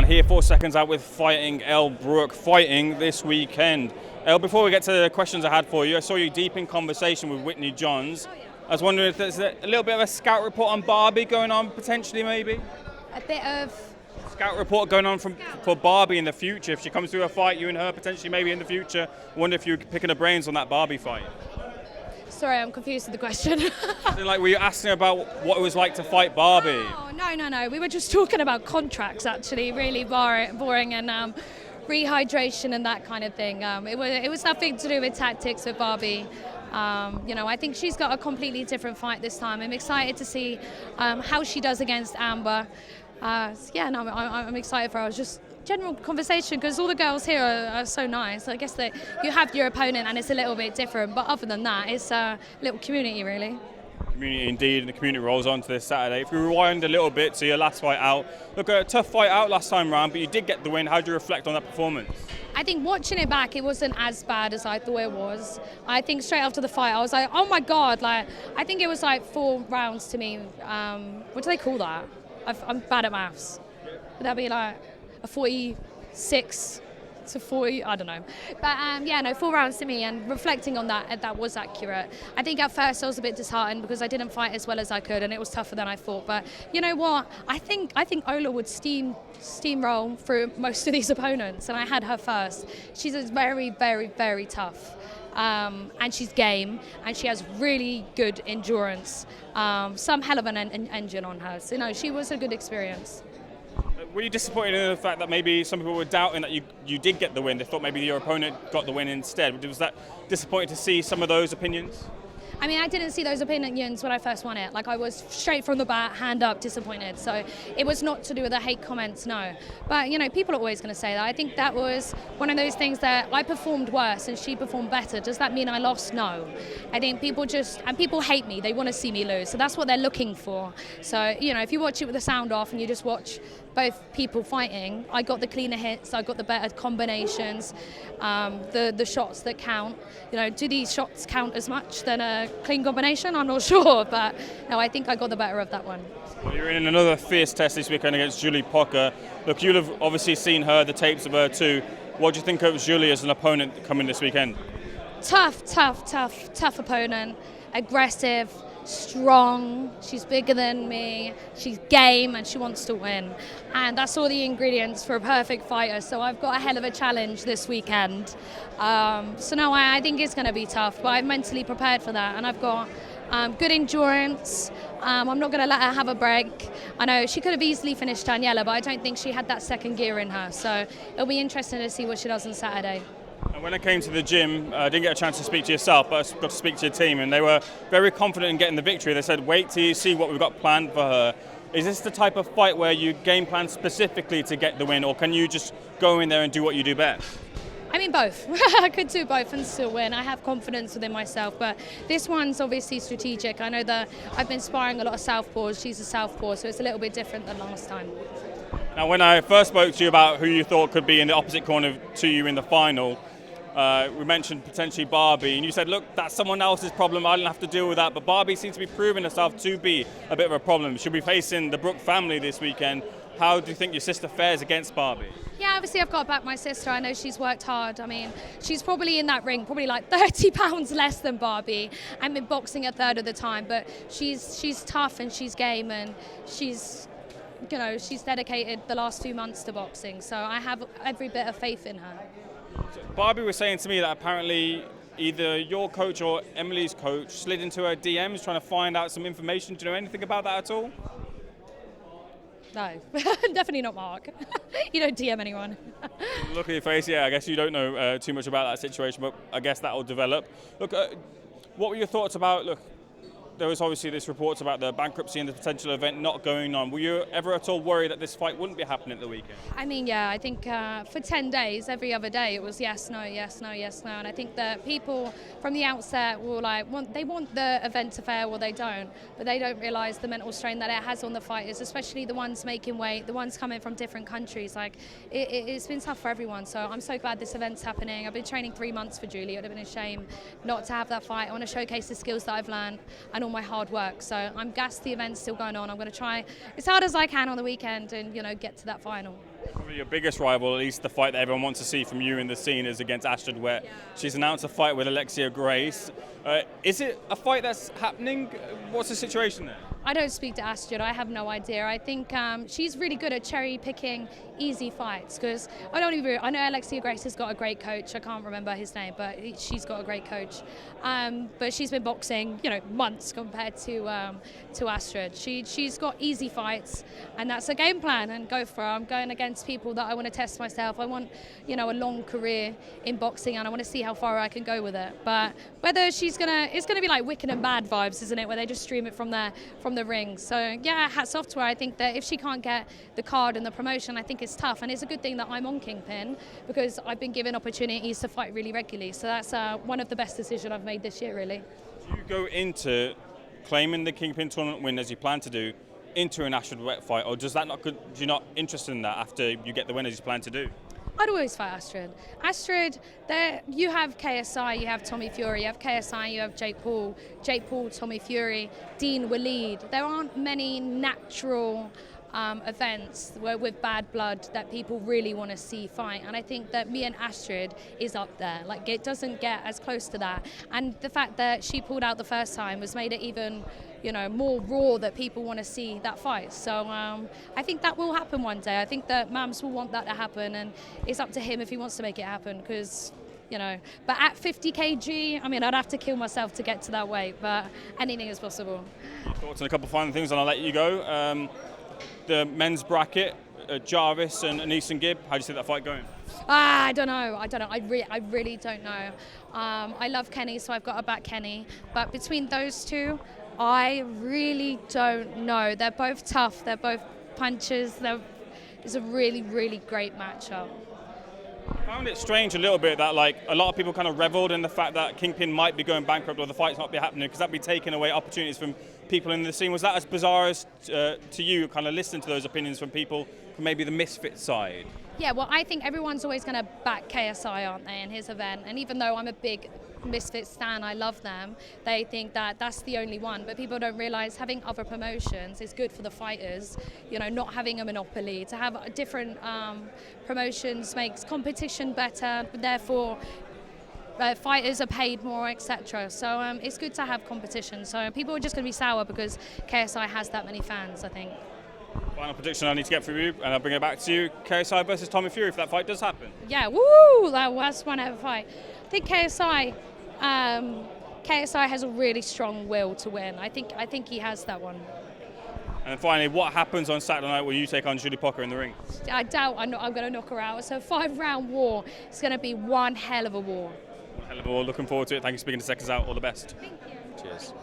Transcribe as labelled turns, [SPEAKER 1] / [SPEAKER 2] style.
[SPEAKER 1] here for Seconds Out with fighting Elle Brooke, fighting this weekend. Elle, before we get to the questions I had for you, I saw you deep in conversation with Whitney Johns. I was wondering if there's a little bit of a scout report on Barbie going on, potentially, maybe?
[SPEAKER 2] A bit of...
[SPEAKER 1] Scout report going on for Barbie in the future. If she comes through a fight, you and her, potentially, maybe in the future. I wonder if you're picking her brains on that Barbie fight.
[SPEAKER 2] Sorry, I'm confused with the question.
[SPEAKER 1] Like, were you asking about what it was like to fight Barbie?
[SPEAKER 2] Oh, no. We were just talking about contracts, actually, really boring and rehydration and that kind of thing. It was nothing to do with tactics with Barbie. I think she's got a completely different fight this time. I'm excited to see how she does against Amber. I'm excited for her. It was just general conversation because all the girls here are so nice. I guess that you have your opponent and it's a little bit different, but other than that, it's a little community, really.
[SPEAKER 1] Community indeed, and the community rolls on to this Saturday. If we rewind a little bit to your last fight out, look, a tough fight out last time round, but you did get the win. How do you reflect on that performance?
[SPEAKER 2] I think watching it back, it wasn't as bad as I thought it was. I think straight after the fight, I was like, oh my God, I think it was like 4 rounds to me. What do they call that? I'm bad at maths. Would that be like a 46 to 40? I don't know. But 4 rounds to me, and reflecting on that was accurate. I think at first I was a bit disheartened because I didn't fight as well as I could, and it was tougher than I thought. But you know what? I think Ola would steamroll through most of these opponents, and I had her first. She's very, very, very tough. And she's game, and she has really good endurance. Some hell of an engine on her. So, she was a good experience.
[SPEAKER 1] Were you disappointed in the fact that maybe some people were doubting that you did get the win? They thought maybe your opponent got the win instead. Was that disappointing to see some of those opinions?
[SPEAKER 2] I mean, I didn't see those opinions when I first won it. I was straight from the bat, hand up, disappointed. So it was not to do with the hate comments, no. But, people are always going to say that. I think that was one of those things that I performed worse and she performed better. Does that mean I lost? No. I think people hate me. They want to see me lose. So that's what they're looking for. So, if you watch it with the sound off and you just watch both people fighting, I got the cleaner hits, I got the better combinations, the shots that count. Do these shots count as much than a clean combination? I'm not sure, but no, I think I got the better of that one.
[SPEAKER 1] Well, you're in another fierce test this weekend against Jully Poca. Look, you'll have obviously seen her, the tapes of her too. What do you think of Jully as an opponent coming this weekend? Tough
[SPEAKER 2] Opponent, aggressive, strong, she's bigger than me, she's game, and she wants to win. And that's all the ingredients for a perfect fighter, so I've got a hell of a challenge this weekend. I think it's going to be tough, but I'm mentally prepared for that, and I've got good endurance. I'm not going to let her have a break. I know she could have easily finished Daniela, but I don't think she had that second gear in her, so it'll be interesting to see what she does on Saturday.
[SPEAKER 1] And when I came to the gym, I didn't get a chance to speak to yourself, but I got to speak to your team, and they were very confident in getting the victory. They said, wait till you see what we've got planned for her. Is this the type of fight where you game plan specifically to get the win, or can you just go in there and do what you do best?
[SPEAKER 2] I mean, both. I could do both and still win. I have confidence within myself, but this one's obviously strategic. I know that I've been sparring a lot of southpaws. She's a southpaw, so it's a little bit different than last time.
[SPEAKER 1] Now, when I first spoke to you about who you thought could be in the opposite corner to you in the final, we mentioned potentially Barbie, and you said, look, that's someone else's problem, I don't have to deal with that, but Barbie seems to be proving herself to be a bit of a problem. She'll be facing the Brook family this weekend. How do you think your sister fares against Barbie?
[SPEAKER 2] Yeah, obviously I've got to back my sister. I know she's worked hard. I mean, she's probably in that ring, probably like 30 pounds less than Barbie. I'm in boxing a third of the time, but she's tough and she's game, and she's dedicated the last 2 months to boxing, so I have every bit of faith in her.
[SPEAKER 1] So Barbie was saying to me that apparently either your coach or Emily's coach slid into her DMs trying to find out some information. Do you know anything about that at all?
[SPEAKER 2] No, definitely not Mark. You don't DM anyone.
[SPEAKER 1] Look at your face, yeah, I guess you don't know too much about that situation, but I guess that will develop. Look, what were your thoughts about, there was obviously this reports about the bankruptcy and the potential event not going on. Were you ever at all worried that this fight wouldn't be happening at the weekend? I
[SPEAKER 2] mean, yeah, I think for 10 days, every other day, it was yes, no, yes, no, yes, no. And I think that people from the outset will they want the event to fail, or they don't. But they don't realise the mental strain that it has on the fighters, especially the ones making weight, the ones coming from different countries. It's been tough for everyone. So I'm so glad this event's happening. I've been training 3 months for Jully. It would have been a shame not to have that fight. I want to showcase the skills that I've learned and all my hard work. So I'm gassed the event's still going on. I'm going to try as hard as I can on the weekend and get to that final.
[SPEAKER 1] Probably your biggest rival, at least the fight that everyone wants to see from you in the scene, is against Astrid Witt. Yeah. She's announced a fight with Alexia Grace. Is it a fight that's happening? What's the situation there?
[SPEAKER 2] I don't speak to Astrid. I have no idea. I think she's really good at cherry-picking easy fights because I know Alexia Grace has got a great coach. I can't remember his name, but she's got a great coach. But she's been boxing, months compared to Astrid. She's got easy fights, and that's a game plan. And go for it. I'm going against people that I want to test myself. I want, a long career in boxing, and I want to see how far I can go with it. But whether it's gonna be like Wicked and Bad vibes, isn't it? Where they just stream it from the ring. So yeah, hats off to her. I think that if she can't get the card and the promotion, I think it's tough, and it's a good thing that I'm on Kingpyn because I've been given opportunities to fight really regularly. So that's one of the best decisions I've made this year, really.
[SPEAKER 1] Do you go into claiming the Kingpyn tournament win as you plan to do into an Astrid Witt fight, or does that do you not interested in that after you get the win as you plan to do?
[SPEAKER 2] I'd always fight Astrid. Astrid, you have KSI, you have Tommy Fury, you have KSI, you have Jake Paul, Tommy Fury, Dean Waleed. There aren't many natural events with bad blood that people really want to see fight, and I think that me and Astrid is up there. Like, it doesn't get as close to that, and the fact that she pulled out the first time has made it even more raw that people want to see that fight. So I think that will happen one day. I think that Mams will want that to happen, and it's up to him if he wants to make it happen because but at 50 kg, I'd have to kill myself to get to that weight, but anything is possible.
[SPEAKER 1] Thoughts on a couple of final things and I'll let you go. The men's bracket, Jarvis and Gibb, how do you see that fight going?
[SPEAKER 2] I don't know. I really don't know. I love Kenny, so I've got to back Kenny. But between those two, I really don't know. They're both tough. They're both punchers. It's a really, really great matchup.
[SPEAKER 1] I found it strange a little bit that a lot of people kind of reveled in the fact that Kingpyn might be going bankrupt or the fights might be happening because that'd be taking away opportunities from people in the scene. Was that as bizarre as to you, kind of listening to those opinions from people from maybe the misfit side?
[SPEAKER 2] Yeah, well, I think everyone's always going to back KSI, aren't they, in his event? And even though I'm a big Misfit stan, I love them, they think that that's the only one. But people don't realise having other promotions is good for the fighters, not having a monopoly. To have different promotions makes competition better, therefore fighters are paid more, etc. So it's good to have competition. So people are just going to be sour because KSI has that many fans, I think.
[SPEAKER 1] Final prediction I need to get from you, and I'll bring it back to you. KSI versus Tommy Fury, if that fight does happen.
[SPEAKER 2] Yeah, woo! That worst one ever fight. I think KSI has a really strong will to win. I think he has that one.
[SPEAKER 1] And finally, what happens on Saturday night when you take on Jully Poca in the ring?
[SPEAKER 2] I doubt I'm going to knock her out. It's a 5-round war. It's going to be one hell of a war.
[SPEAKER 1] One hell of a war. Looking forward to it. Thank you for speaking to SecondsOut. All the best.
[SPEAKER 2] Thank you.
[SPEAKER 1] Cheers.